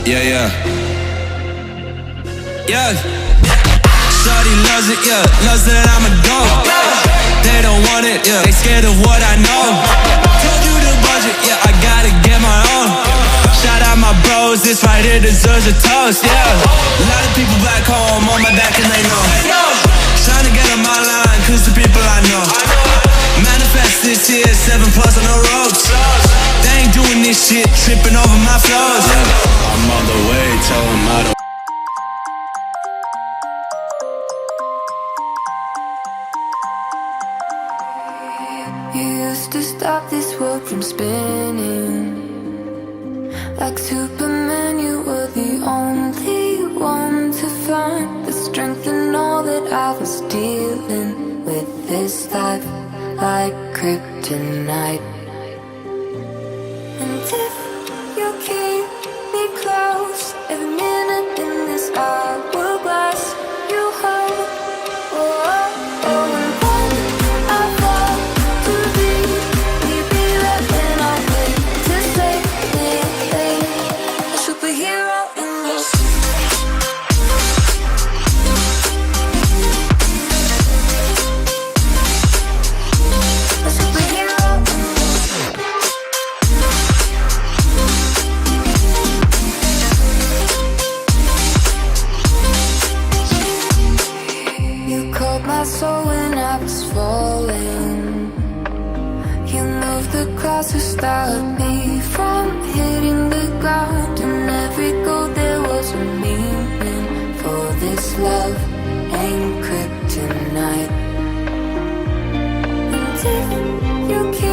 Yeah, yeah. Yeah. Shawty loves it, yeah. Loves that I'm a dog. They don't want it, yeah. They scared of what I know. Told you the budget, yeah. I gotta get my own. Shout out my bros, this right here deserves a toast, yeah. A lot of people back home on my back and they know. Trying to get on my line, cause the people I know. Manifest this year, 7+ on the ropes. They ain't doing this shit, tripping over my flows, yeah. I'm on the way, tell them I don't. You used to stop this world from spinning. Like Superman, you were the only one to find the strength in all that I was dealing with. This life like kryptonite. And if you keep me close, every minute in this hourglass you hold. Oh, oh, oh, and when I fall to leave, you be right when I wait to say it. A superhero in this. A superhero in this. You called my soul when I was falling. You moved the clouds to stop me from hitting the ground. And every goal there was a meaning. For this love ain't kryptonite. And if you keep